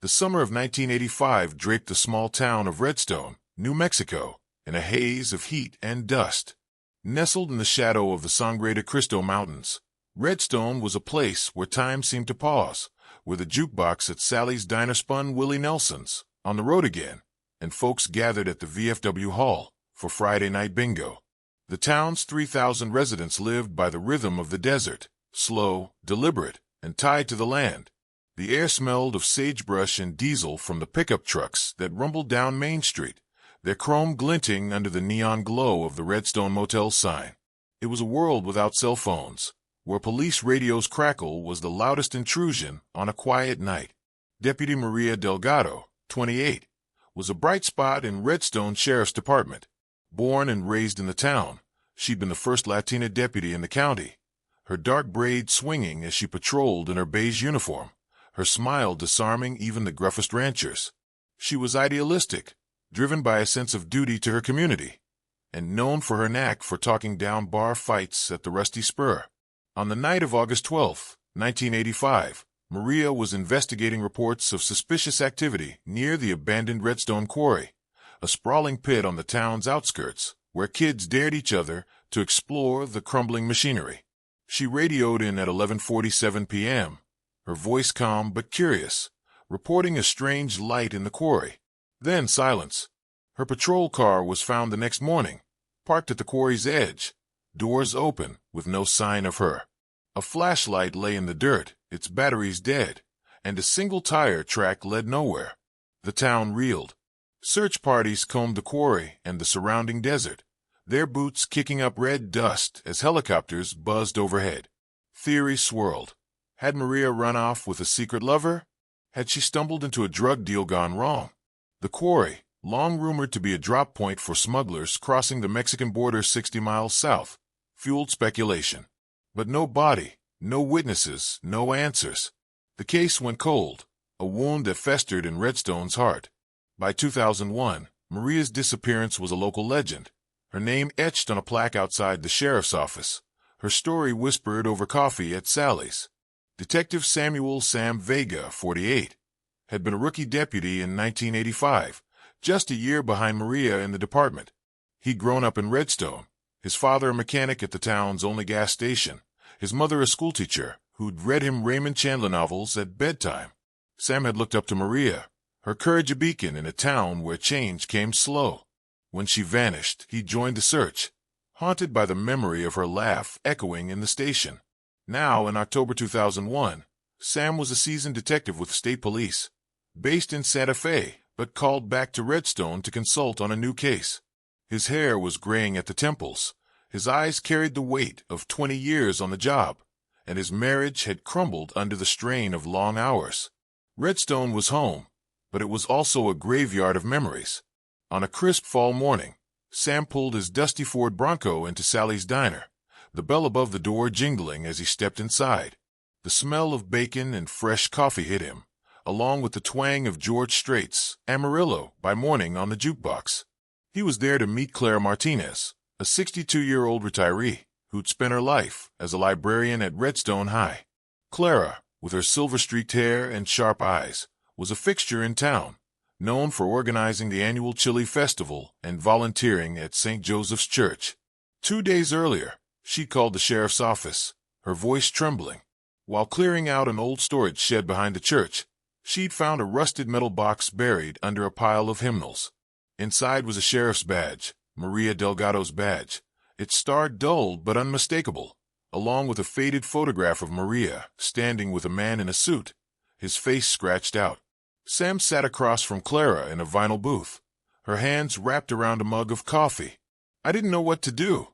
The summer of 1985 draped the small town of Redstone, New Mexico, in a haze of heat and dust. Nestled in the shadow of the Sangre de Cristo Mountains, Redstone was a place where time seemed to pause, where the jukebox at Sally's Diner spun Willie Nelson's On the Road Again, and folks gathered at the VFW Hall for Friday night bingo. The town's 3,000 residents lived by the rhythm of the desert, slow, deliberate, and tied to the land. The air smelled of sagebrush and diesel from the pickup trucks that rumbled down Main Street, their chrome glinting under the neon glow of the Redstone Motel sign. It was a world without cell phones, where police radio's crackle was the loudest intrusion on a quiet night. Deputy Maria Delgado, 28, was a bright spot in Redstone Sheriff's Department. Born and raised in the town, she'd been the first Latina deputy in the county, her dark braid swinging as she patrolled in her beige uniform, her smile disarming even the gruffest ranchers. She was idealistic, driven by a sense of duty to her community, and known for her knack for talking down bar fights at the Rusty Spur. On the night of August 12, 1985, Maria was investigating reports of suspicious activity near the abandoned Redstone Quarry, a sprawling pit on the town's outskirts where kids dared each other to explore the crumbling machinery. She radioed in at 11:47 p.m., her voice calm but curious, reporting a strange light in the quarry. Then silence. Her patrol car was found the next morning, parked at the quarry's edge, doors open with no sign of her. A flashlight lay in the dirt, its batteries dead, and a single tire track led nowhere. The town reeled. Search parties combed the quarry and the surrounding desert, their boots kicking up red dust as helicopters buzzed overhead. Theories swirled. Had Maria run off with a secret lover? Had she stumbled into a drug deal gone wrong? The quarry, long rumored to be a drop point for smugglers crossing the Mexican border 60 miles south, fueled speculation. But no body, no witnesses, no answers. The case went cold, a wound that festered in Redstone's heart. By 2001, Maria's disappearance was a local legend, her name etched on a plaque outside the sheriff's office, her story whispered over coffee at Sally's. Detective Samuel Sam Vega, 48, had been a rookie deputy in 1985, just a year behind Maria in the department. He'd grown up in Redstone, his father a mechanic at the town's only gas station, his mother a schoolteacher who'd read him Raymond Chandler novels at bedtime. Sam had looked up to Maria, her courage a beacon in a town where change came slow. When she vanished, he joined the search, haunted by the memory of her laugh echoing in the station. Now, in October 2001, Sam was a seasoned detective with state police, based in Santa Fe, but called back to Redstone to consult on a new case. His hair was graying at the temples, his eyes carried the weight of 20 years on the job, and his marriage had crumbled under the strain of long hours. Redstone was home, but it was also a graveyard of memories. On a crisp fall morning, Sam pulled his dusty Ford Bronco into Sally's Diner, the bell above the door jingling as he stepped inside. The smell of bacon and fresh coffee hit him, along with the twang of George Strait's Amarillo by morning on the jukebox. He was there to meet Clara Martinez, a 62-year-old retiree who'd spent her life as a librarian at Redstone High. Clara, with her silver-streaked hair and sharp eyes, was a fixture in town, known for organizing the annual Chili Festival and volunteering at St. Joseph's Church. 2 days earlier, she called the sheriff's office, her voice trembling. While clearing out an old storage shed behind the church, she'd found a rusted metal box buried under a pile of hymnals. Inside was a sheriff's badge, Maria Delgado's badge, its star dulled but unmistakable, along with a faded photograph of Maria standing with a man in a suit, his face scratched out. Sam sat across from Clara in a vinyl booth, her hands wrapped around a mug of coffee. "I didn't know what to do,"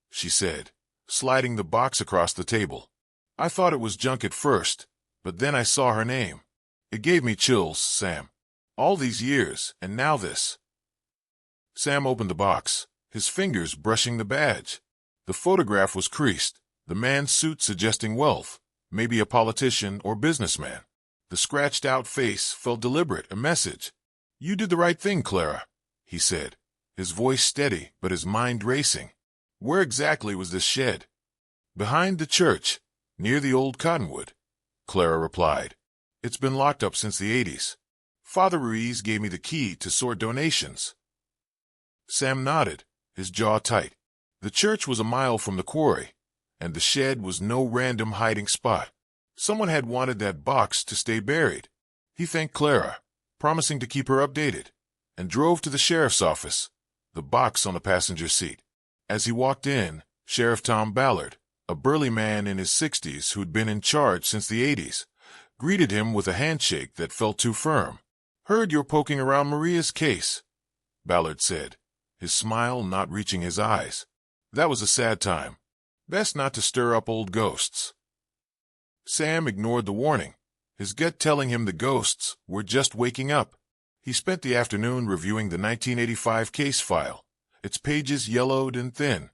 she said, sliding the box across the table. "I thought it was junk at first, but then I saw her name. It gave me chills, Sam. All these years, and now this." Sam opened the box, his fingers brushing the badge. The photograph was creased, the man's suit suggesting wealth, maybe a politician or businessman. The scratched-out face felt deliberate, a message. "You did the right thing, Clara," he said, his voice steady but his mind racing. "Where exactly was this shed?" "Behind the church, near the old cottonwood," Clara replied. "It's been locked up since the 80s. Father Ruiz gave me the key to sort donations. Sam nodded, his jaw tight. The church was a mile from the quarry, and the shed was no random hiding spot. Someone had wanted that box to stay buried. He thanked Clara, promising to keep her updated, and drove to the sheriff's office, the box on the passenger seat. As he walked in, Sheriff Tom Ballard, a burly man in his 60s who'd been in charge since the 80s, greeted him with a handshake that felt too firm. "Heard you're poking around Maria's case," Ballard said, his smile not reaching his eyes. "That was a sad time. Best not to stir up old ghosts." Sam ignored the warning, his gut telling him the ghosts were just waking up. He spent the afternoon reviewing the 1985 case file, its pages yellowed and thin.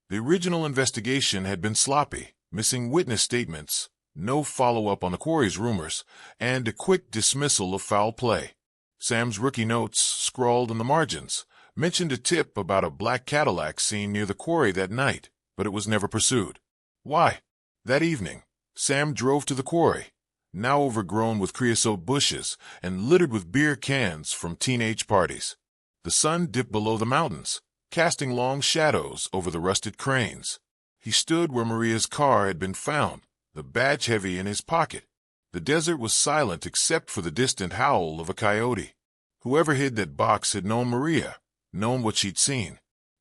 The original investigation had been sloppy, missing witness statements, no follow-up on the quarry's rumors, and a quick dismissal of foul play. Sam's rookie notes, scrawled in the margins, mentioned a tip about a black Cadillac seen near the quarry that night, but it was never pursued. Why? That evening, Sam drove to the quarry, now overgrown with creosote bushes and littered with beer cans from teenage parties. The sun dipped below the mountains, casting long shadows over the rusted cranes. He stood where Maria's car had been found, the badge heavy in his pocket. The desert was silent except for the distant howl of a coyote. Whoever hid that box had known Maria, known what she'd seen.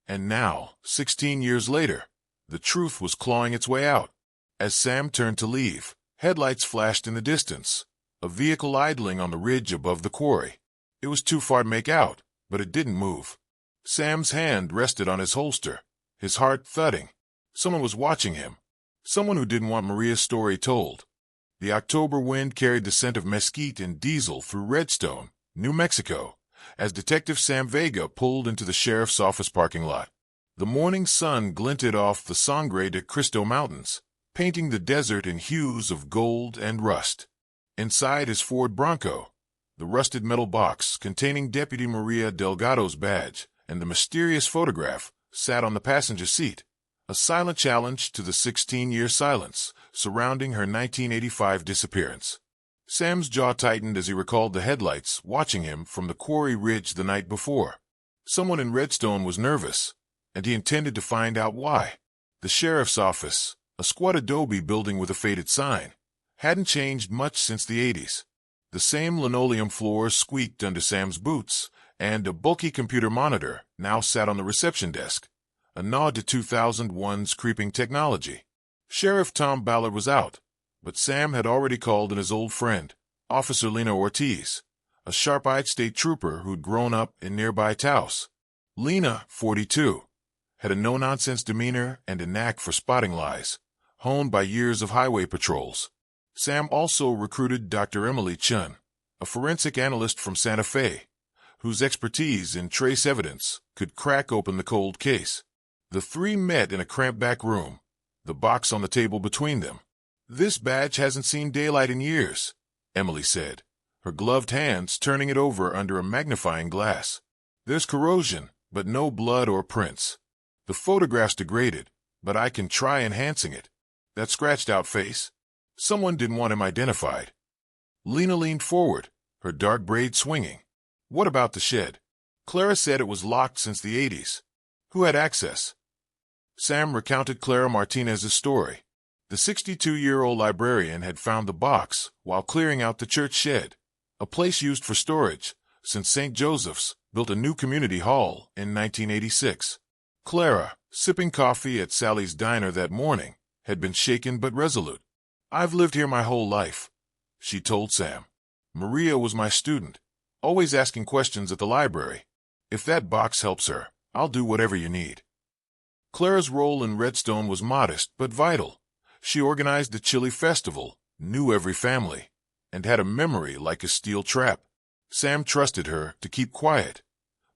And now, 16 years later, the truth was clawing its way out. As Sam turned to leave, headlights flashed in the distance, a vehicle idling on the ridge above the quarry. It was too far to make out, but it didn't move. Sam's hand rested on his holster, his heart thudding. Someone was watching him, someone who didn't want Maria's story told. The October wind carried the scent of mesquite and diesel through Redstone, New Mexico, as Detective Sam Vega pulled into the sheriff's office parking lot. The morning sun glinted off the Sangre de Cristo Mountains, painting the desert in hues of gold and rust. Inside his Ford Bronco, the rusted metal box containing Deputy Maria Delgado's badge and the mysterious photograph sat on the passenger seat, a silent challenge to the 16-year silence surrounding her 1985 disappearance. Sam's jaw tightened as he recalled the headlights watching him from the quarry ridge the night before. Someone in Redstone was nervous, and he intended to find out why. The sheriff's office, a squat adobe building with a faded sign, hadn't changed much since the 80s. The same linoleum floor squeaked under Sam's boots, and a bulky computer monitor now sat on the reception desk, a nod to 2001's creeping technology. Sheriff Tom Ballard was out, but Sam had already called in his old friend, Officer Lena Ortiz, a sharp-eyed state trooper who'd grown up in nearby Taos. Lena, 42, had a no-nonsense demeanor and a knack for spotting lies, honed by years of highway patrols. Sam also recruited Dr. Emily Chun, a forensic analyst from Santa Fe, whose expertise in trace evidence could crack open the cold case. The three met in a cramped back room, the box on the table between them. "This badge hasn't seen daylight in years," Emily said, her gloved hands turning it over under a magnifying glass. "There's corrosion, but no blood or prints. The photograph's degraded, but I can try enhancing it. That scratched-out face? Someone didn't want him identified." Lena leaned forward, her dark braid swinging. "What about the shed? Clara said it was locked since the 80s. Who had access?" Sam recounted Clara Martinez's story. The 62-year-old librarian had found the box while clearing out the church shed, a place used for storage, since St. Joseph's built a new community hall in 1986. Clara, sipping coffee at Sally's diner that morning, had been shaken but resolute. "I've lived here my whole life," she told Sam. "Maria was my student, always asking questions at the library. If that box helps her, I'll do whatever you need." Clara's role in Redstone was modest but vital. She organized the chili festival, knew every family, and had a memory like a steel trap. Sam trusted her to keep quiet,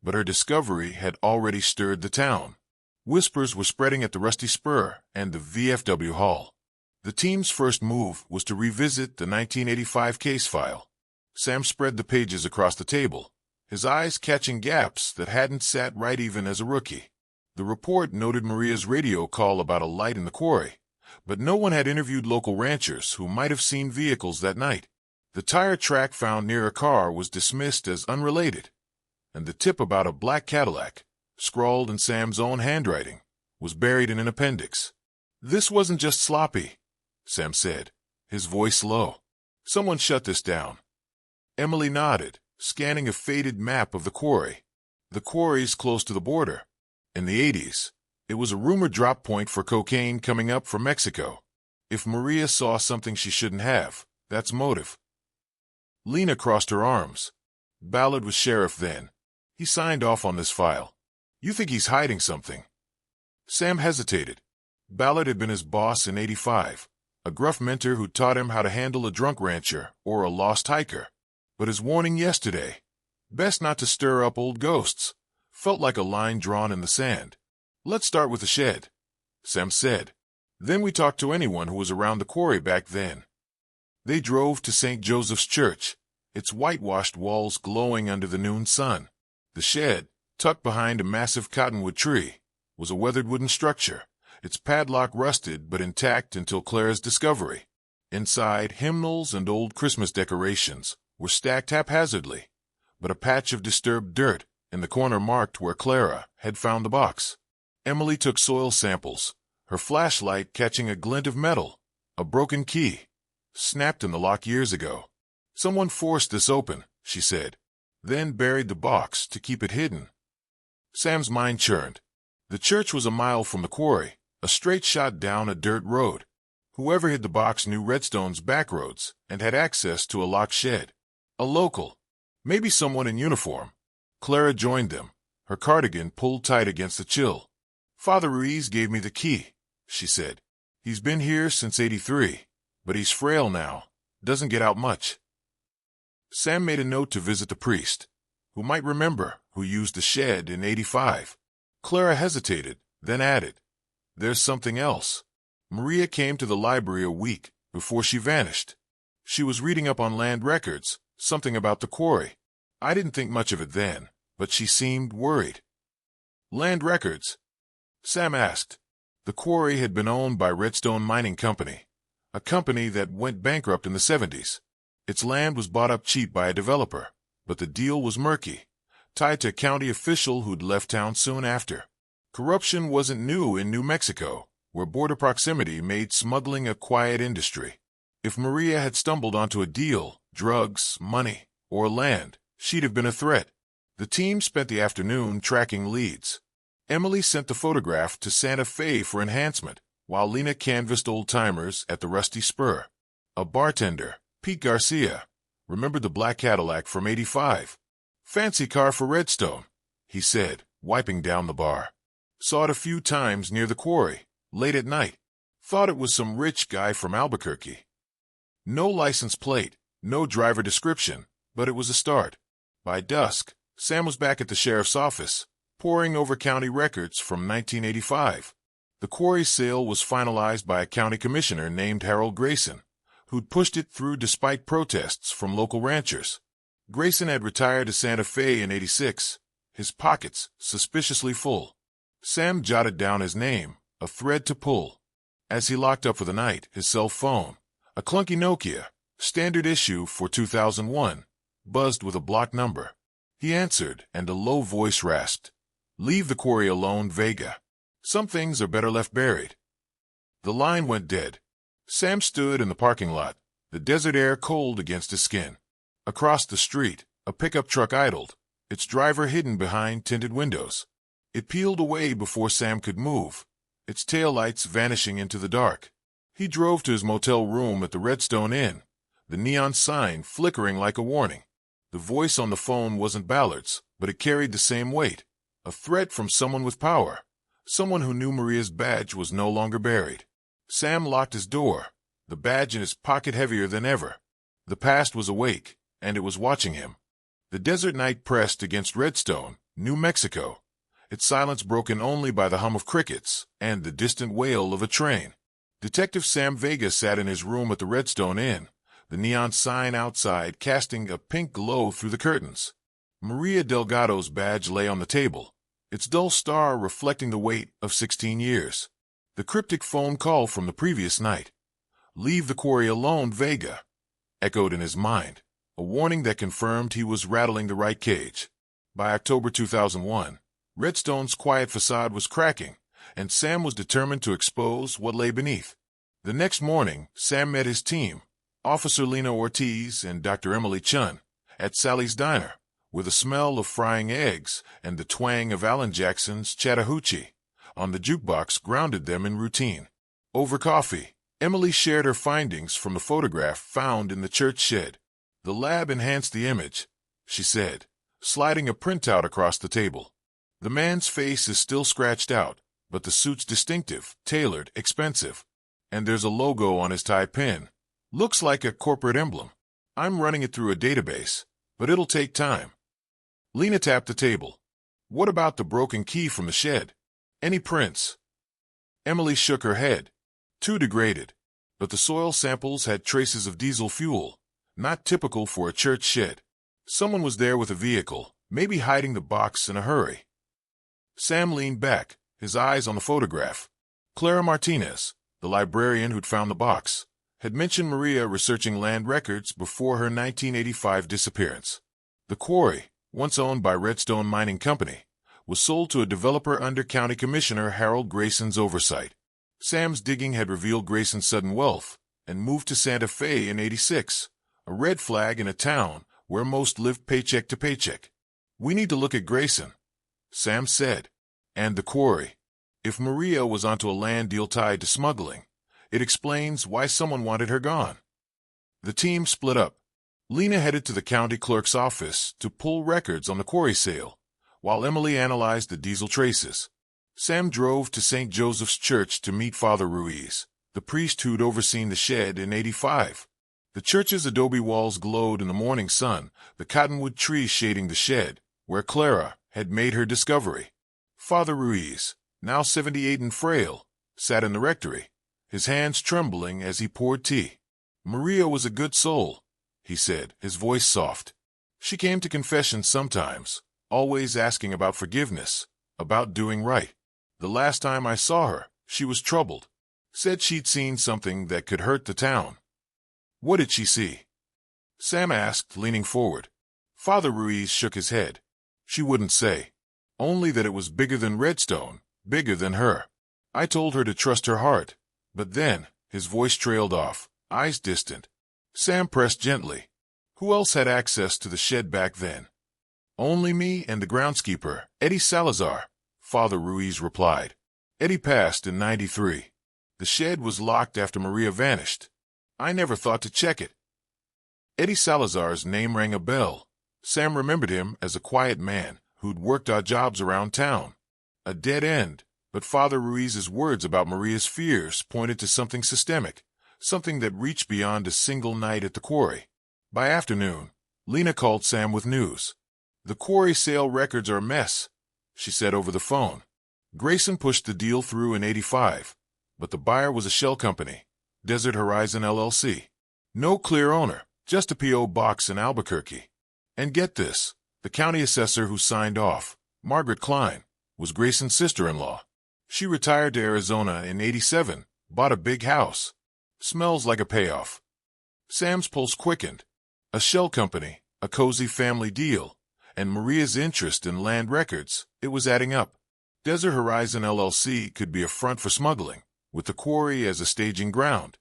but her discovery had already stirred the town. Whispers were spreading at the Rusty Spur and the VFW Hall. The team's first move was to revisit the 1985 case file. Sam spread the pages across the table, his eyes catching gaps that hadn't sat right even as a rookie. The report noted Maria's radio call about a light in the quarry, but no one had interviewed local ranchers who might have seen vehicles that night. The tire track found near a car was dismissed as unrelated, and the tip about a black Cadillac, scrawled in Sam's own handwriting, was buried in an appendix. "This wasn't just sloppy," Sam said, his voice low. "Someone shut this down." Emily nodded, scanning a faded map of the quarry. The quarry's close to the border. In the 80s, it was a rumored drop point for cocaine coming up from Mexico. If Maria saw something she shouldn't have, that's motive. Lena crossed her arms. Ballard was sheriff then. He signed off on this file. "You think he's hiding something?" Sam hesitated. Ballard had been his boss in '85, a gruff mentor who taught him how to handle a drunk rancher or a lost hiker. But his warning yesterday, best not to stir up old ghosts, felt like a line drawn in the sand. "Let's start with the shed," Sam said. "Then we talk to anyone who was around the quarry back then." They drove to St. Joseph's Church, its whitewashed walls glowing under the noon sun. The shed, tucked behind a massive cottonwood tree, was a weathered wooden structure, its padlock rusted but intact until Clara's discovery. Inside, hymnals and old Christmas decorations were stacked haphazardly, but a patch of disturbed dirt in the corner marked where Clara had found the box. Emily took soil samples, her flashlight catching a glint of metal. A broken key, snapped in the lock years ago. "Someone forced this open," she said, then buried the box to keep it hidden. Sam's mind churned. The church was a mile from the quarry, a straight shot down a dirt road. Whoever hid the box knew Redstone's back roads and had access to a locked shed. A local, maybe someone in uniform. Clara joined them, her cardigan pulled tight against the chill. "Father Ruiz gave me the key," she said. "He's been here since '83, but he's frail now, doesn't get out much." Sam made a note to visit the priest, who might remember who used the shed in '85. Clara hesitated, then added, "There's something else. Maria came to the library a week before she vanished. She was reading up on land records, something about the quarry. I didn't think much of it then, but she seemed worried." "Land records?" Sam asked. The quarry had been owned by Redstone Mining Company, a company that went bankrupt in the '70s. Its land was bought up cheap by a developer, but the deal was murky, tied to a county official who'd left town soon after. Corruption wasn't new in New Mexico, where border proximity made smuggling a quiet industry. If Maria had stumbled onto a deal, drugs, money, or land, she'd have been a threat. The team spent the afternoon tracking leads. Emily sent the photograph to Santa Fe for enhancement, while Lena canvassed old-timers at the Rusty Spur. A bartender, Pete Garcia, remembered the black Cadillac from '85. "Fancy car for Redstone," he said, wiping down the bar. "Saw it a few times near the quarry, late at night. Thought it was some rich guy from Albuquerque." No license plate, no driver description, but it was a start. By dusk, Sam was back at the sheriff's office, poring over county records from 1985. The quarry sale was finalized by a county commissioner named Harold Grayson, who'd pushed it through despite protests from local ranchers. Grayson had retired to Santa Fe in '86, his pockets suspiciously full. Sam jotted down his name, a thread to pull. As he locked up for the night, his cell phone, a clunky Nokia, standard issue for 2001, buzzed with a blocked number. He answered, and a low voice rasped, "Leave the quarry alone, Vega. Some things are better left buried." The line went dead. Sam stood in the parking lot, the desert air cold against his skin. Across the street, a pickup truck idled, its driver hidden behind tinted windows. It peeled away before Sam could move, its taillights vanishing into the dark. He drove to his motel room at the Redstone Inn, the neon sign flickering like a warning. The voice on the phone wasn't Ballard's, but it carried the same weight. A threat from someone with power, someone who knew Maria's badge was no longer buried. Sam locked his door, the badge in his pocket heavier than ever. The past was awake, and it was watching him. The desert night pressed against Redstone, New Mexico, its silence broken only by the hum of crickets and the distant wail of a train. Detective Sam Vega sat in his room at the Redstone Inn, the neon sign outside casting a pink glow through the curtains. Maria Delgado's badge lay on the table, its dull star reflecting the weight of 16 years. The cryptic phone call from the previous night. "Leave the quarry alone, Vega." echoed in his mind, a warning that confirmed he was rattling the right cage. By October 2001, Redstone's quiet facade was cracking, and Sam was determined to expose what lay beneath. The next morning, Sam met his team, Officer Lena Ortiz and Dr. Emily Chun, at Sally's Diner, where the smell of frying eggs and the twang of Alan Jackson's Chattahoochee on the jukebox grounded them in routine. Over coffee, Emily shared her findings from the photograph found in the church shed. "The lab enhanced the image," she said, sliding a printout across the table. "The man's face is still scratched out, but the suit's distinctive, tailored, expensive. And there's a logo on his tie pin. Looks like a corporate emblem. I'm running it through a database, but it'll take time." Lena tapped the table. "What about the broken key from the shed? Any prints?" Emily shook her head. "Too degraded. But the soil samples had traces of diesel fuel, not typical for a church shed. Someone was there with a vehicle, maybe hiding the box in a hurry." Sam leaned back, his eyes on the photograph. Clara Martinez, the librarian who'd found the box, had mentioned Maria researching land records before her 1985 disappearance. The quarry, once owned by Redstone Mining Company, was sold to a developer under County Commissioner Harold Grayson's oversight. Sam's digging had revealed Grayson's sudden wealth and moved to Santa Fe in '86, a red flag in a town where most lived paycheck to paycheck. "We need to look at Grayson," Sam said. "And the quarry. If Maria was onto a land deal tied to smuggling, it explains why someone wanted her gone." The team split up. Lena headed to the county clerk's office to pull records on the quarry sale, while Emily analyzed the diesel traces. Sam drove to St. Joseph's Church to meet Father Ruiz, the priest who'd overseen the shed in '85. The church's adobe walls glowed in the morning sun, the cottonwood trees shading the shed, where Clara had made her discovery. Father Ruiz, now 78 and frail, sat in the rectory, his hands trembling as he poured tea. "Maria was a good soul," he said, his voice soft. "She came to confession sometimes, always asking about forgiveness, about doing right. The last time I saw her, she was troubled. Said she'd seen something that could hurt the town." "What did she see?" Sam asked, leaning forward. Father Ruiz shook his head. "She wouldn't say. Only that it was bigger than Redstone, bigger than her. I told her to trust her heart. But then," his voice trailed off, eyes distant. Sam pressed gently. "Who else had access to the shed back then?" "Only me and the groundskeeper, Eddie Salazar," Father Ruiz replied. "Eddie passed in '93. The shed was locked after Maria vanished. I never thought to check it." Eddie Salazar's name rang a bell. Sam remembered him as a quiet man who'd worked odd jobs around town. A dead end, but Father Ruiz's words about Maria's fears pointed to something systemic, something that reached beyond a single night at the quarry. By afternoon, Lena called Sam with news. "The quarry sale records are a mess," she said over the phone. "Grayson pushed the deal through in '85, but the buyer was a shell company, Desert Horizon LLC. No clear owner, just a P.O. box in Albuquerque. And get this, the county assessor who signed off, Margaret Klein, was Grayson's sister-in-law. She retired to Arizona in '87, bought a big house. Smells like a payoff." Sam's pulse quickened. A shell company, a cozy family deal, and Maria's interest in land records, it was adding up. Desert Horizon LLC could be a front for smuggling, with the quarry as a staging ground.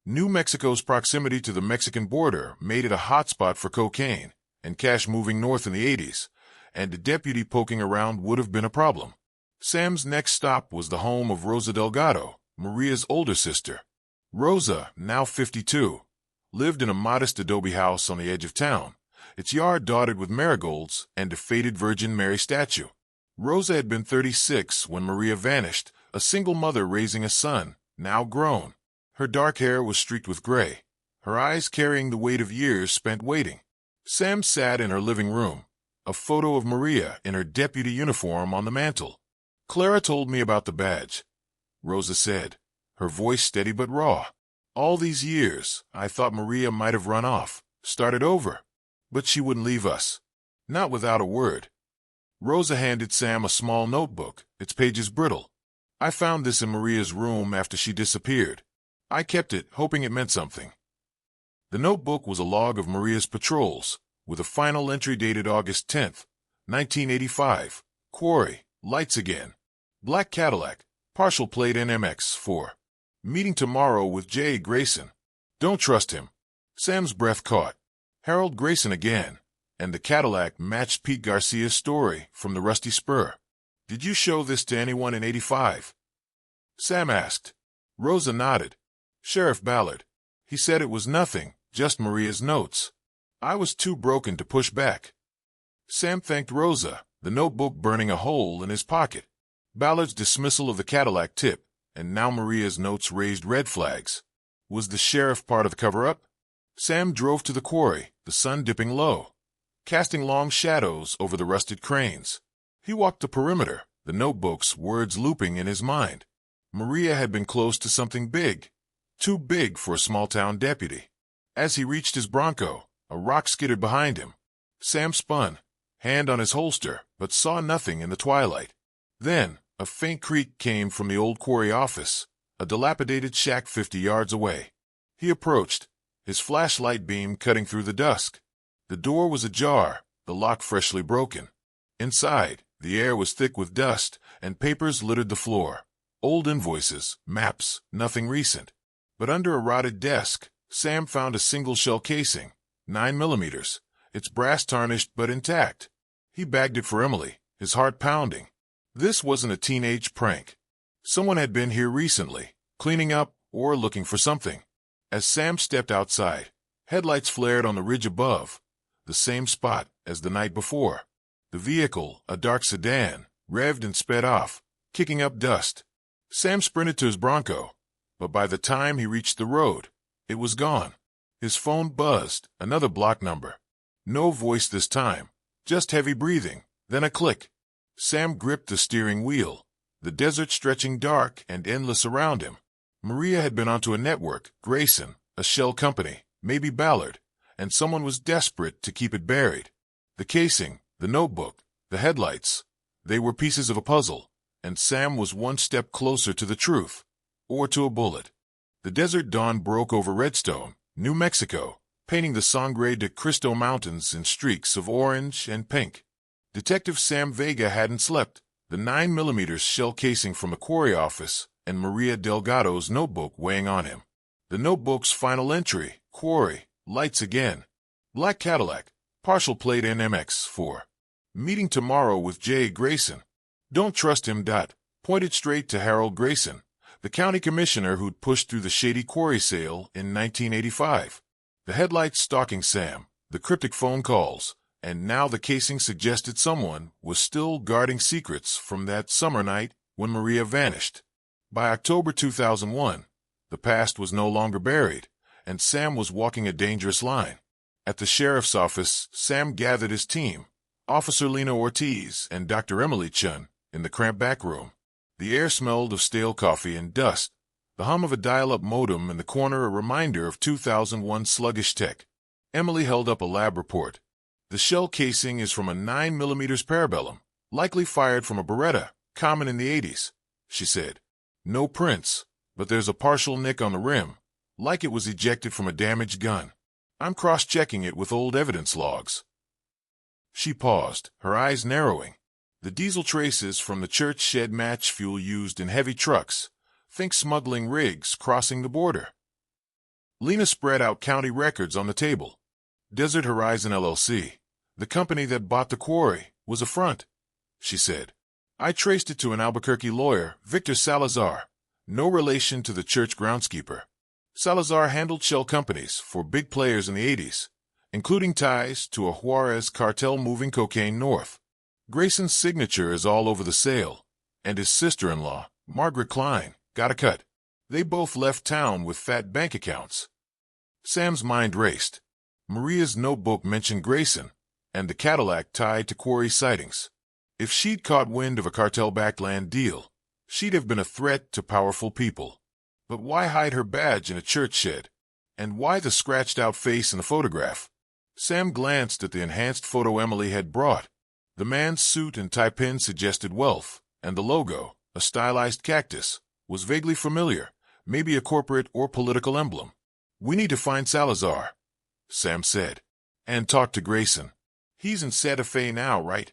New Mexico's proximity to the Mexican border made it a hotspot for cocaine, and cash moving north in the '80s, and a deputy poking around would have been a problem. Sam's next stop was the home of Rosa Delgado, Maria's older sister. Rosa, now 52, lived in a modest adobe house on the edge of town, its yard dotted with marigolds and a faded Virgin Mary statue. Rosa had been 36 when Maria vanished, a single mother raising a son, now grown. Her dark hair was streaked with gray, her eyes carrying the weight of years spent waiting. Sam sat in her living room, a photo of Maria in her deputy uniform on the mantel. "Clara told me about the badge," Rosa said, her voice steady but raw. "All these years, I thought Maria might have run off, started over. But she wouldn't leave us. Not without a word." Rosa handed Sam a small notebook, its pages brittle. "I found this in Maria's room after she disappeared. I kept it, hoping it meant something." The notebook was a log of Maria's patrols, with a final entry dated August 10th, 1985. Quarry, lights again. Black Cadillac, partial plate NMX4. Meeting tomorrow with J. Grayson. Don't trust him. Sam's breath caught. Harold Grayson again, and the Cadillac matched Pete Garcia's story from the Rusty Spur. Did you show this to anyone in 85? Sam asked. Rosa nodded. Sheriff Ballard. He said it was nothing, just Maria's notes. I was too broken to push back. Sam thanked Rosa, the notebook burning a hole in his pocket. Ballard's dismissal of the Cadillac tip, and now Maria's notes raised red flags. Was the sheriff part of the cover-up? Sam drove to the quarry, the sun dipping low, casting long shadows over the rusted cranes. He walked the perimeter, the notebook's words looping in his mind. Maria had been close to something big, too big for a small-town deputy. As he reached his Bronco, a rock skittered behind him. Sam spun, hand on his holster, but saw nothing in the twilight. Then, a faint creak came from the old quarry office, a dilapidated shack 50 yards away. He approached, his flashlight beam cutting through the dusk. The door was ajar, the lock freshly broken. Inside, the air was thick with dust, and papers littered the floor. Old invoices, maps, nothing recent. But under a rotted desk, Sam found a single-shell casing, 9mm, its brass tarnished but intact. He bagged it for Emily, his heart pounding. This wasn't a teenage prank. Someone had been here recently, cleaning up or looking for something. As Sam stepped outside, headlights flared on the ridge above, the same spot as the night before. The vehicle, a dark sedan, revved and sped off, kicking up dust. Sam sprinted to his Bronco, but by the time he reached the road, it was gone. His phone buzzed, another block number. No voice this time, just heavy breathing, then a click. Sam gripped the steering wheel, the desert stretching dark and endless around him. Maria had been onto a network, Grayson, a shell company, maybe Ballard, and someone was desperate to keep it buried. The casing, the notebook, the headlights, they were pieces of a puzzle, and Sam was one step closer to the truth, or to a bullet. The desert dawn broke over Redstone, New Mexico, painting the Sangre de Cristo Mountains in streaks of orange and pink. Detective Sam Vega hadn't slept. The 9mm shell casing from the quarry office and Maria Delgado's notebook weighing on him. The notebook's final entry, quarry, lights again. Black Cadillac, partial plate NMX4. Meeting tomorrow with J. Grayson. Don't trust him. Pointed straight to Harold Grayson, the county commissioner who'd pushed through the shady quarry sale in 1985. The headlights stalking Sam, the cryptic phone calls, and now the casing suggested someone was still guarding secrets from that summer night when Maria vanished. By October 2001, the past was no longer buried, and Sam was walking a dangerous line. At the sheriff's office, Sam gathered his team, Officer Lena Ortiz and Dr. Emily Chun, in the cramped back room. The air smelled of stale coffee and dust, the hum of a dial-up modem in the corner a reminder of 2001 sluggish tech. Emily held up a lab report. The shell casing is from a 9mm parabellum, likely fired from a Beretta, common in the 80s, she said. No prints, but there's a partial nick on the rim, like it was ejected from a damaged gun. I'm cross-checking it with old evidence logs. She paused, her eyes narrowing. The diesel traces from the church shed match fuel used in heavy trucks. Think smuggling rigs crossing the border. Lena spread out county records on the table. Desert Horizon LLC, the company that bought the quarry, was a front, she said. I traced it to an Albuquerque lawyer, Victor Salazar, no relation to the church groundskeeper. Salazar handled shell companies for big players in the 80s, including ties to a Juarez cartel moving cocaine north. Grayson's signature is all over the sale, and his sister-in-law, Margaret Klein, got a cut. They both left town with fat bank accounts. Sam's mind raced. Maria's notebook mentioned Grayson, and the Cadillac tied to quarry sightings. If she'd caught wind of a cartel-backed land deal, she'd have been a threat to powerful people. But why hide her badge in a church shed? And why the scratched-out face in the photograph? Sam glanced at the enhanced photo Emily had brought. The man's suit and tie-pin suggested wealth, and the logo, a stylized cactus, was vaguely familiar, maybe a corporate or political emblem. We need to find Salazar, Sam said. And talk to Grayson. He's in Santa Fe now, right?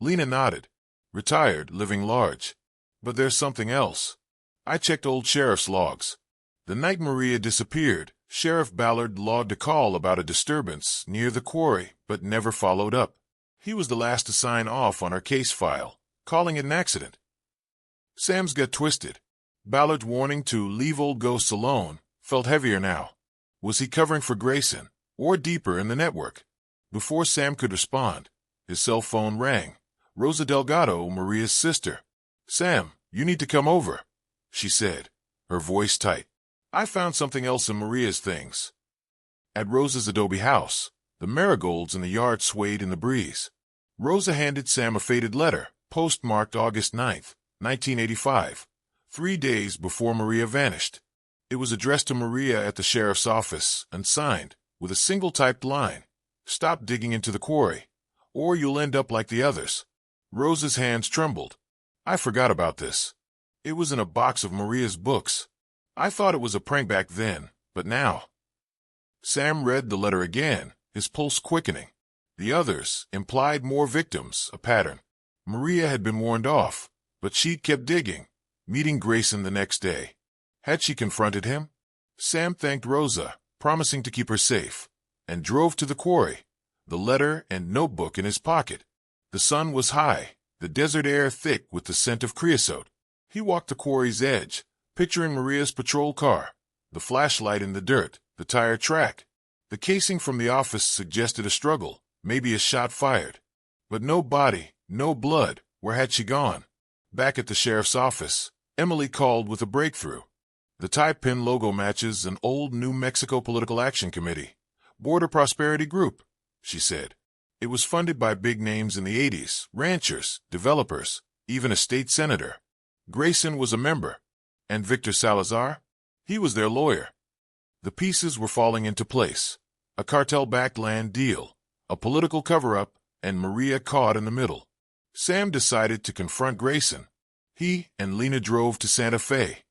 Lena nodded. Retired, living large. But there's something else. I checked old sheriff's logs. The night Maria disappeared, Sheriff Ballard logged a call about a disturbance near the quarry, but never followed up. He was the last to sign off on our case file, calling it an accident. Sam's gut twisted. Ballard's warning to leave old ghosts alone felt heavier now. Was he covering for Grayson, or deeper in the network? Before Sam could respond, his cell phone rang. Rosa Delgado, Maria's sister. Sam, you need to come over, she said, her voice tight. I found something else in Maria's things. At Rosa's adobe house, the marigolds in the yard swayed in the breeze. Rosa handed Sam a faded letter, postmarked August 9th, 1985, 3 days before Maria vanished. It was addressed to Maria at the sheriff's office and signed, with a single typed line. Stop digging into the quarry, or you'll end up like the others. Rosa's hands trembled. I forgot about this. It was in a box of Maria's books. I thought it was a prank back then, but now. Sam read the letter again, his pulse quickening. The others implied more victims, a pattern. Maria had been warned off, but she'd kept digging, meeting Grayson the next day. Had she confronted him? Sam thanked Rosa, promising to keep her safe, and drove to the quarry, the letter and notebook in his pocket. The sun was high, the desert air thick with the scent of creosote. He walked the quarry's edge, picturing Maria's patrol car, the flashlight in the dirt, the tire track. The casing from the office suggested a struggle, maybe a shot fired. But no body, no blood. Where had she gone? Back at the sheriff's office, Emily called with a breakthrough. The tie pin logo matches an old New Mexico Political Action Committee. Border Prosperity Group, she said. It was funded by big names in the 80s, ranchers, developers, even a state senator. Grayson was a member. And Victor Salazar? He was their lawyer. The pieces were falling into place. A cartel-backed land deal, a political cover-up, and Maria caught in the middle. Sam decided to confront Grayson. He and Lena drove to Santa Fe,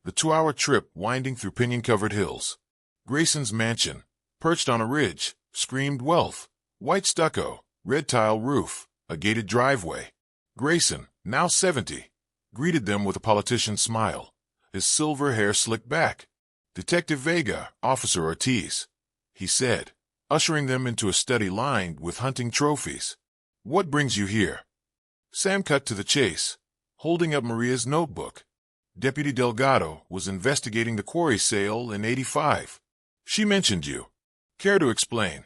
the 2-hour trip winding through pinyon-covered hills. Grayson's mansion, perched on a ridge, screamed wealth. White stucco, red tile roof, a gated driveway. Grayson, now 70, greeted them with a politician's smile, his silver hair slicked back. Detective Vega, Officer Ortiz, he said, ushering them into a study lined with hunting trophies. What brings you here? Sam cut to the chase, holding up Maria's notebook. Deputy Delgado was investigating the quarry sale in '85. She mentioned you. Care to explain?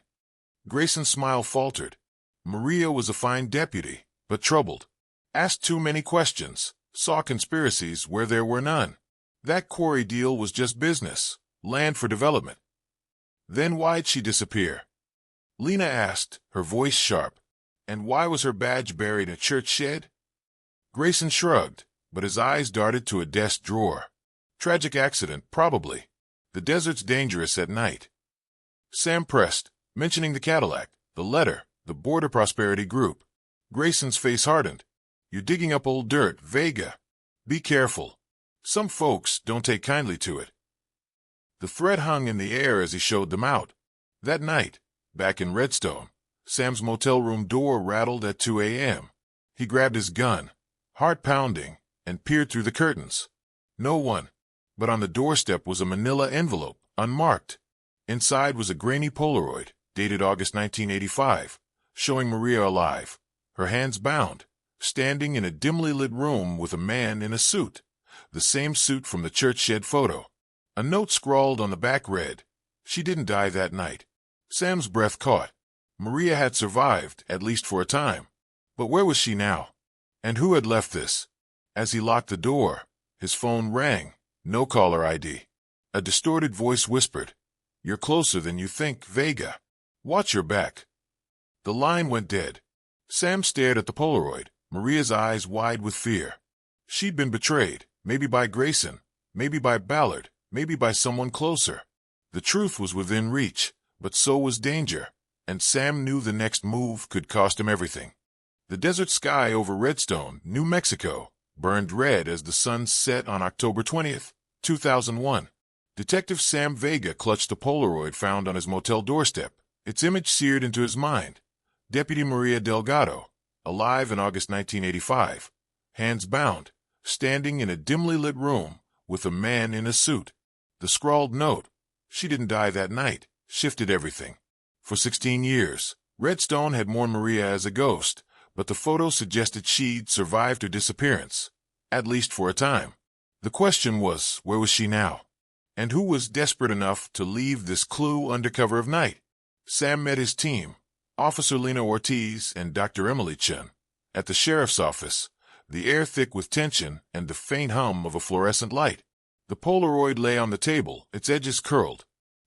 Grayson's smile faltered. Maria was a fine deputy, but troubled. Asked too many questions, saw conspiracies where there were none. That quarry deal was just business, land for development. Then why'd she disappear? Lena asked, her voice sharp. And why was her badge buried in a church shed? Grayson shrugged, but his eyes darted to a desk drawer. Tragic accident, probably. The desert's dangerous at night. Sam pressed, mentioning the Cadillac, the letter, the Border Prosperity Group. Grayson's face hardened. You're digging up old dirt, Vega. Be careful. Some folks don't take kindly to it. The threat hung in the air as he showed them out. That night, back in Redstone, Sam's motel room door rattled at 2 a.m. He grabbed his gun, heart pounding, and peered through the curtains. No one. But on the doorstep was a manila envelope, unmarked. Inside was a grainy Polaroid, dated August 1985, showing Maria alive, her hands bound, standing in a dimly lit room with a man in a suit, the same suit from the church shed photo. A note scrawled on the back read, "She didn't die that night." Sam's breath caught. Maria had survived, at least for a time. But where was she now? And who had left this? As he locked the door, his phone rang. No caller ID. A distorted voice whispered, "You're closer than you think, Vega. Watch your back." The line went dead. Sam stared at the Polaroid, Maria's eyes wide with fear. She'd been betrayed, maybe by Grayson, maybe by Ballard, maybe by someone closer. The truth was within reach, but so was danger, and Sam knew the next move could cost him everything. The desert sky over Redstone, New Mexico, burned red as the sun set on October 20th, 2001. Detective Sam Vega clutched the Polaroid found on his motel doorstep, its image seared into his mind. Deputy Maria Delgado, alive in August 1985, hands bound, standing in a dimly lit room with a man in a suit. The scrawled note, "She didn't die that night," shifted everything. For 16 years, Redstone had mourned Maria as a ghost, but the photo suggested she'd survived her disappearance, at least for a time. The question was, where was she now? And who was desperate enough to leave this clue under cover of night? Sam met his team, Officer Lena Ortiz and Dr. Emily Chen, at the sheriff's office, the air thick with tension and the faint hum of a fluorescent light. The Polaroid lay on the table, its edges curled.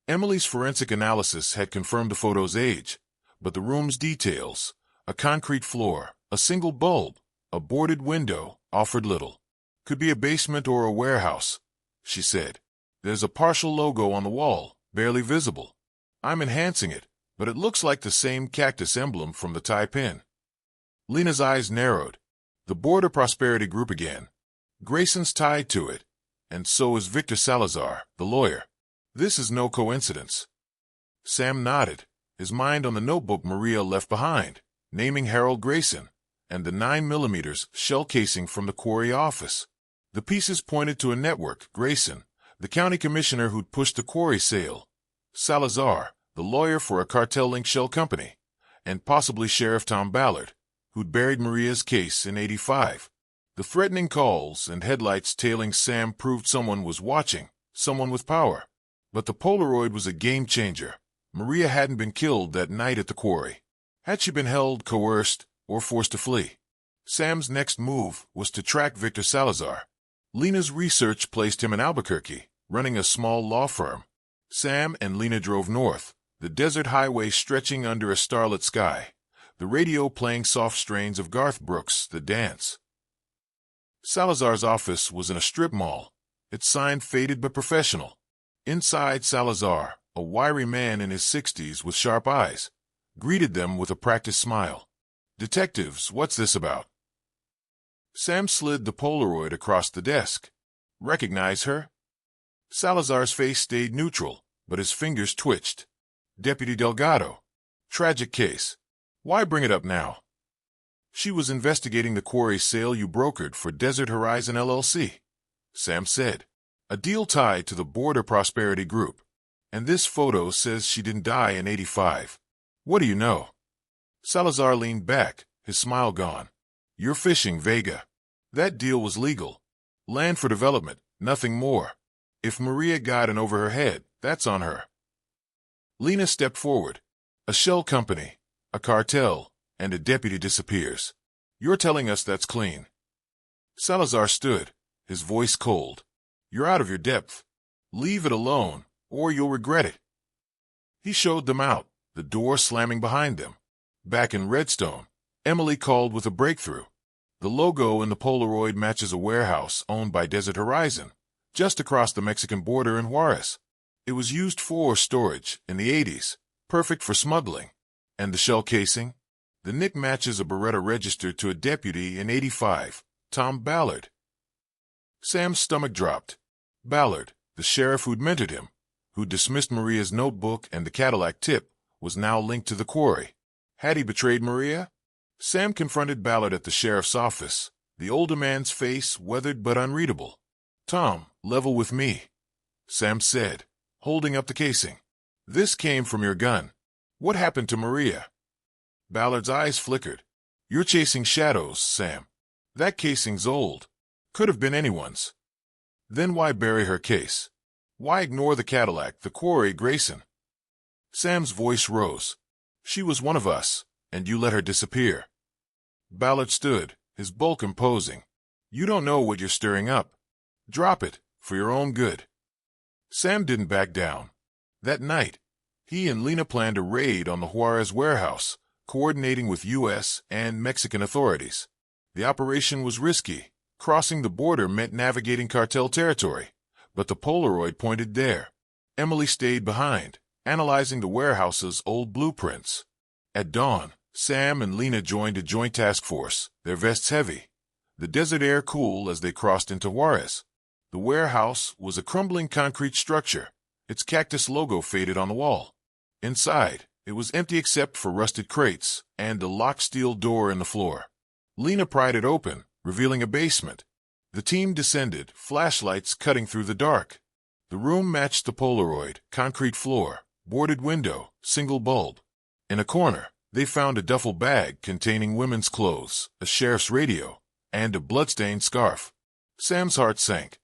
Emily's forensic analysis had confirmed the photo's age, but the room's details, a concrete floor, a single bulb, a boarded window, offered little. "Could be a basement or a warehouse," she said. "There's a partial logo on the wall, barely visible. I'm enhancing it, but it looks like the same cactus emblem from the tie pin." Lena's eyes narrowed. "The Border Prosperity Group again. Grayson's tied to it, and so is Victor Salazar, the lawyer. This is no coincidence." Sam nodded, his mind on the notebook Maria left behind, naming Harold Grayson, and the 9mm shell casing from the quarry office. The pieces pointed to a network: Grayson, the county commissioner who'd pushed the quarry sale; Salazar, the lawyer for a cartel-linked shell company; and possibly Sheriff Tom Ballard, who'd buried Maria's case in '85. The threatening calls and headlights tailing Sam proved someone was watching, someone with power. But the Polaroid was a game-changer. Maria hadn't been killed that night at the quarry. Had she been held, coerced, or forced to flee? Sam's next move was to track Victor Salazar. Lena's research placed him in Albuquerque, running a small law firm. Sam and Lena drove north, the desert highway stretching under a starlit sky, the radio playing soft strains of Garth Brooks' The Dance. Salazar's office was in a strip mall, its sign faded but professional. Inside, Salazar, a wiry man in his 60s with sharp eyes, greeted them with a practiced smile. "Detectives, what's this about?" Sam slid the Polaroid across the desk. "Recognize her?" Salazar's face stayed neutral, but his fingers twitched. "Deputy Delgado. Tragic case. Why bring it up now?" "She was investigating the quarry sale you brokered for Desert Horizon LLC," Sam said. "A deal tied to the Border Prosperity Group. And this photo says she didn't die in '85. What do you know?" Salazar leaned back, his smile gone. "You're fishing, Vega. That deal was legal. Land for development, nothing more. If Maria got in over her head, that's on her." Lena stepped forward. "A shell company, a cartel, and a deputy disappears. You're telling us that's clean?" Salazar stood, his voice cold. "You're out of your depth. Leave it alone, or you'll regret it." He showed them out, the door slamming behind them. Back in Redstone, Emily called with a breakthrough. The logo in the Polaroid matches a warehouse owned by Desert Horizon, just across the Mexican border in Juarez. It was used for storage in the '80s, perfect for smuggling. And the shell casing? The nick matches a Beretta registered to a deputy in '85, Tom Ballard. Sam's stomach dropped. Ballard, the sheriff who'd mentored him, who dismissed Maria's notebook and the Cadillac tip, was now linked to the quarry. Had he betrayed Maria? Sam confronted Ballard at the sheriff's office, the older man's face weathered but unreadable. "Tom, level with me," Sam said, holding up the casing. "This came from your gun. What happened to Maria?" Ballard's eyes flickered. "You're chasing shadows, Sam. That casing's old. Could have been anyone's. Then why bury her case? Why ignore the Cadillac, the quarry, Grayson?" Sam's voice rose. "She was one of us, and you let her disappear." Ballard stood, his bulk imposing. "You don't know what you're stirring up. Drop it, for your own good." Sam didn't back down. That night, he and Lena planned a raid on the Juarez warehouse, coordinating with U.S. and Mexican authorities. The operation was risky. Crossing the border meant navigating cartel territory, but the Polaroid pointed there. Emily stayed behind, analyzing the warehouse's old blueprints. At dawn, Sam and Lena joined a joint task force, their vests heavy, the desert air cool as they crossed into Juarez. The warehouse was a crumbling concrete structure, Its cactus logo faded on the wall. Inside, it was empty except for rusted crates and a locked steel door in the floor. Lena pried it open, revealing a basement. The team descended, flashlights cutting through the dark. The room matched the Polaroid, concrete floor, boarded window, single bulb. In a corner, they found a duffel bag containing women's clothes, a sheriff's radio, and a bloodstained scarf. Sam's heart sank.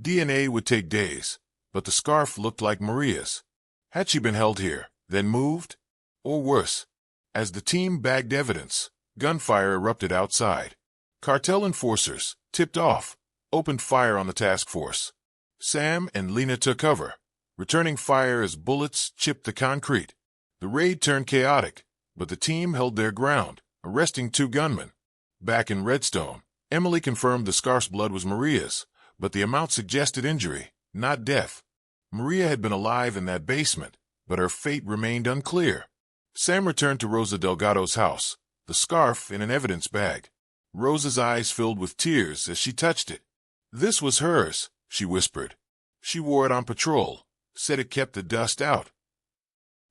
DNA would take days, but the scarf looked like Maria's. Had she been held here, then moved? Or worse? As the team bagged evidence, gunfire erupted outside. Cartel enforcers, tipped off, opened fire on the task force. Sam and Lena took cover, returning fire as bullets chipped the concrete. The raid turned chaotic, but the team held their ground, arresting 2 gunmen. Back in Redstone, Emily confirmed the scarf's blood was Maria's, but the amount suggested injury, not death. Maria had been alive in that basement, but her fate remained unclear. Sam returned to Rosa Delgado's house, the scarf in an evidence bag. Rosa's eyes filled with tears as she touched it. "This was hers," she whispered. "She wore it on patrol, said it kept the dust out."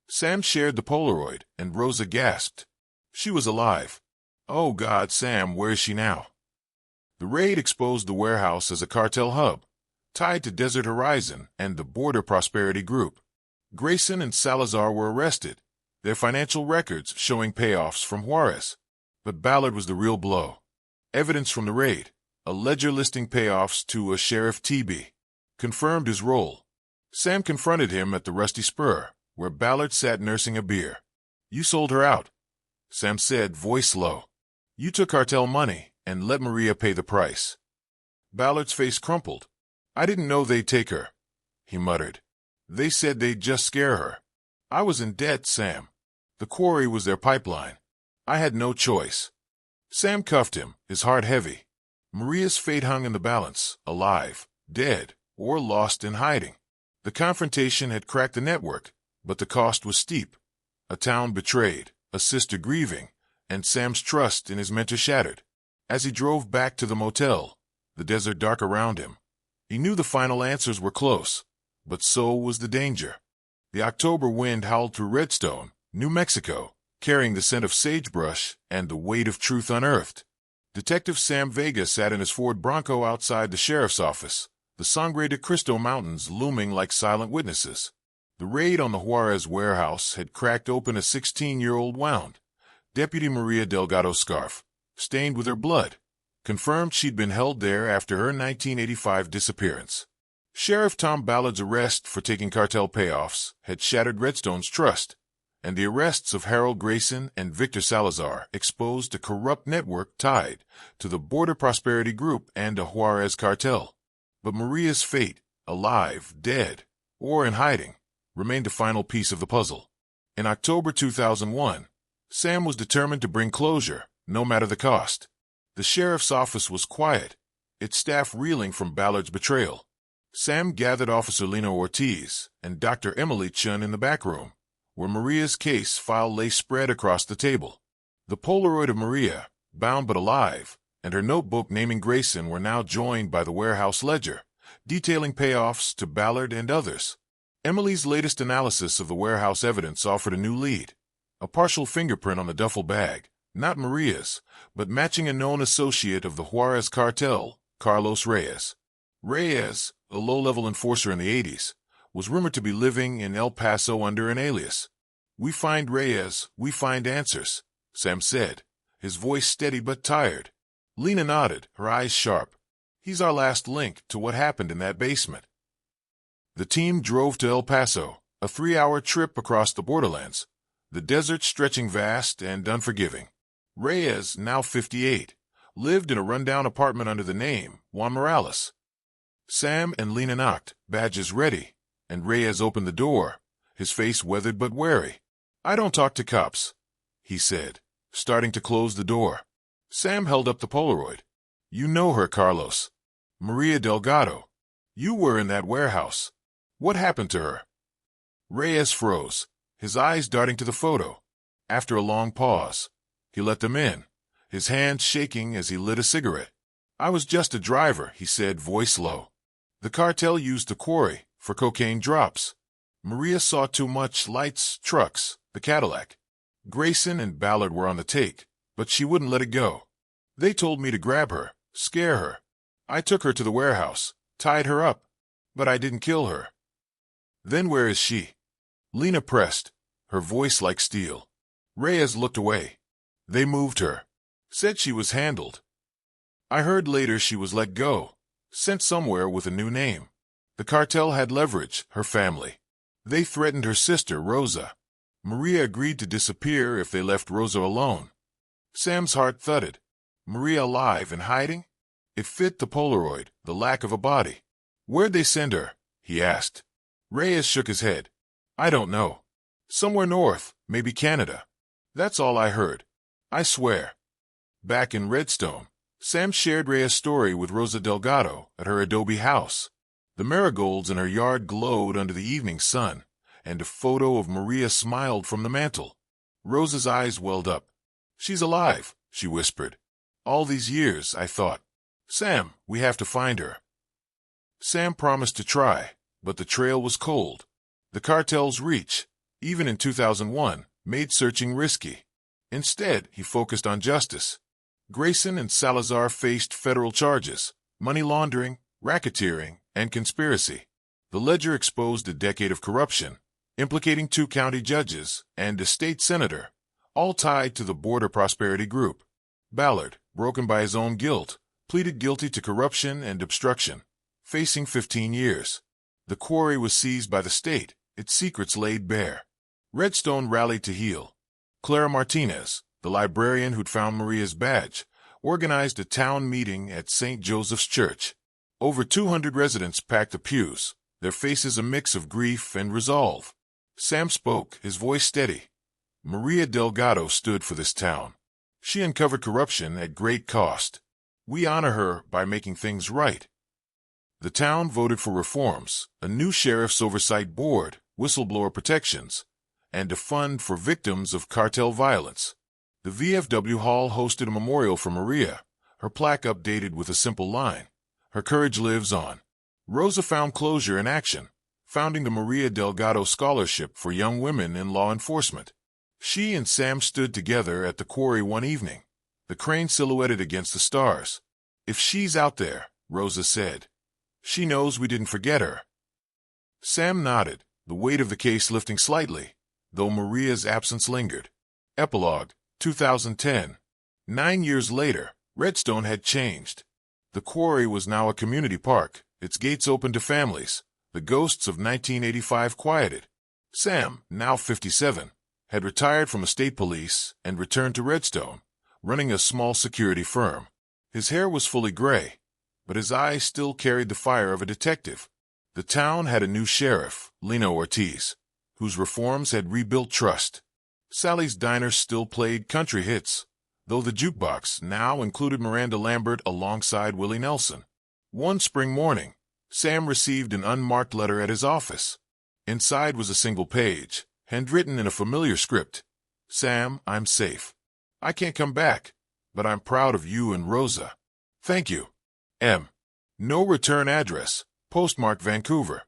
Sam shared the Polaroid, and Rosa gasped. She was alive. "Oh God, Sam, where is she now?" The raid exposed the warehouse as a cartel hub, tied to Desert Horizon and the Border Prosperity Group. Grayson and Salazar were arrested, their financial records showing payoffs from Juarez. But Ballard was the real blow. Evidence from the raid, a ledger listing payoffs to a Sheriff TB, confirmed his role. Sam confronted him at the Rusty Spur, where Ballard sat nursing a beer. "You sold her out," Sam said, voice low. "You took cartel money and let Maria pay the price." Ballard's face crumpled. "I didn't know they'd take her," he muttered. "They said they'd just scare her. I was in debt, Sam. The quarry was their pipeline. I had no choice." Sam cuffed him, his heart heavy. Maria's fate hung in the balance, alive, dead, or lost in hiding. The confrontation had cracked the network, but the cost was steep. A town betrayed, a sister grieving, and Sam's trust in his mentor shattered. As he drove back to the motel, the desert dark around him, he knew the final answers were close, but so was the danger. The October wind howled through Redstone, New Mexico, carrying the scent of sagebrush and the weight of truth unearthed. Detective Sam Vega sat in his Ford Bronco outside the sheriff's office, the Sangre de Cristo Mountains looming like silent witnesses. The raid on the Juarez warehouse had cracked open a 16-year-old wound. Deputy Maria Delgado's scarf, stained with her blood, confirmed she'd been held there after her 1985 disappearance. Sheriff Tom Ballard's arrest for taking cartel payoffs had shattered Redstone's trust, and the arrests of Harold Grayson and Victor Salazar exposed a corrupt network tied to the Border Prosperity Group and a Juarez cartel. But Maria's fate, alive, dead, or in hiding, remained the final piece of the puzzle. In October 2001, Sam was determined to bring closure, no matter the cost. The sheriff's office was quiet, its staff reeling from Ballard's betrayal. Sam gathered Officer Lena Ortiz and Dr. Emily Chun in the back room, where Maria's case file lay spread across the table. The Polaroid of Maria, bound but alive, and her notebook naming Grayson were now joined by the warehouse ledger, detailing payoffs to Ballard and others. Emily's latest analysis of the warehouse evidence offered a new lead. A partial fingerprint on the duffel bag, not Maria's, but matching a known associate of the Juarez cartel, Carlos Reyes. Reyes, a low-level enforcer in the 80s, was rumored to be living in El Paso under an alias. "We find Reyes, we find answers," Sam said, his voice steady but tired. Lena nodded, her eyes sharp. "He's our last link to what happened in that basement." The team drove to El Paso, a 3-hour trip across the borderlands, the desert stretching vast and unforgiving. Reyes, now 58, lived in a rundown apartment under the name Juan Morales. Sam and Lena knocked, badges ready, and Reyes opened the door, his face weathered but wary. "I don't talk to cops," he said, starting to close the door. Sam held up the Polaroid. "You know her, Carlos. Maria Delgado. You were in that warehouse. What happened to her?" Reyes froze, his eyes darting to the photo. After a long pause, he let them in, his hands shaking as he lit a cigarette. "I was just a driver," he said, voice low. "The cartel used the quarry for cocaine drops. Maria saw too much lights, trucks, the Cadillac. Grayson and Ballard were on the take, but she wouldn't let it go. They told me to grab her, scare her. I took her to the warehouse, tied her up, but I didn't kill her. Then where is she? Lena pressed, her voice like steel. Reyes looked away. They moved her. Said she was handled. I heard later she was let go, sent somewhere with a new name. The cartel had leverage, her family. They threatened her sister, Rosa. Maria agreed to disappear if they left Rosa alone. Sam's heart thudded. Maria alive and hiding? It fit the Polaroid, the lack of a body. Where'd they send her? He asked. Reyes shook his head. I don't know. Somewhere north, maybe Canada. That's all I heard. I swear. Back in Redstone, Sam shared Reyes' story with Rosa Delgado at her adobe house. The marigolds in her yard glowed under the evening sun, and a photo of Maria smiled from the mantel. Rosa's eyes welled up. She's alive, she whispered. All these years, I thought. Sam, we have to find her. Sam promised to try, but the trail was cold. The cartel's reach, even in 2001, made searching risky. Instead, he focused on justice. Grayson and Salazar faced federal charges, money laundering, racketeering, and conspiracy. The ledger exposed a decade of corruption, implicating 2 county judges and a state senator, all tied to the Border Prosperity Group. Ballard, broken by his own guilt, pleaded guilty to corruption and obstruction, facing 15 years. The quarry was seized by the state, its secrets laid bare. Redstone rallied to heal. Clara Martinez, the librarian who'd found Maria's badge, organized a town meeting at St. Joseph's Church. Over 200 residents packed the pews, their faces a mix of grief and resolve. Sam spoke, his voice steady. Maria Delgado stood for this town. She uncovered corruption at great cost. We honor her by making things right. The town voted for reforms, a new sheriff's oversight board, whistleblower protections, and a fund for victims of cartel violence. The VFW Hall hosted a memorial for Maria, her plaque updated with a simple line. Her courage lives on. Rosa found closure in action, founding the Maria Delgado Scholarship for Young Women in Law Enforcement. She and Sam stood together at the quarry one evening, the crane silhouetted against the stars. If she's out there, Rosa said, she knows we didn't forget her. Sam nodded, the weight of the case lifting slightly, though Maria's absence lingered. Epilogue, 2010. 9 years later, Redstone had changed. The quarry was now a community park, its gates open to families, the ghosts of 1985 quieted. Sam, now 57, had retired from the state police and returned to Redstone, running a small security firm. His hair was fully gray, but his eyes still carried the fire of a detective. The town had a new sheriff, Lena Ortiz, whose reforms had rebuilt trust. Sally's Diner still played country hits, though the jukebox now included Miranda Lambert alongside Willie Nelson. One spring morning, Sam received an unmarked letter at his office. Inside was a single page, handwritten in a familiar script. Sam, I'm safe. I can't come back, but I'm proud of you and Rosa. Thank you. M. No return address, postmarked Vancouver.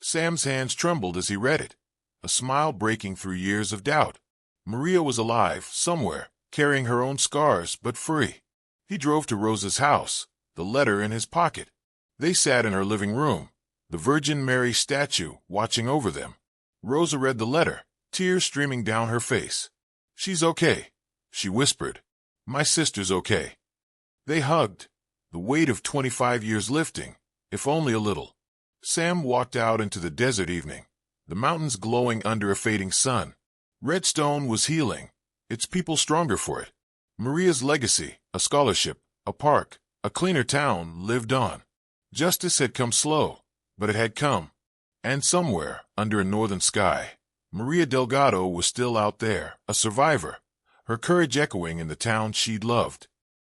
Sam's hands trembled as he read it, a smile breaking through years of doubt. Maria was alive, somewhere, carrying her own scars, but free. He drove to Rosa's house, the letter in his pocket. They sat in her living room, the Virgin Mary statue watching over them. Rosa read the letter, tears streaming down her face. She's okay, she whispered. My sister's okay. They hugged, the weight of 25 years lifting, if only a little. Sam walked out into the desert evening, the mountains glowing under a fading sun. Redstone was healing, its people stronger for it. Maria's legacy, a scholarship, a park, a cleaner town, lived on. Justice had come slow, but it had come. And somewhere, under a northern sky, Maria Delgado was still out there, a survivor, her courage echoing in the town she'd loved.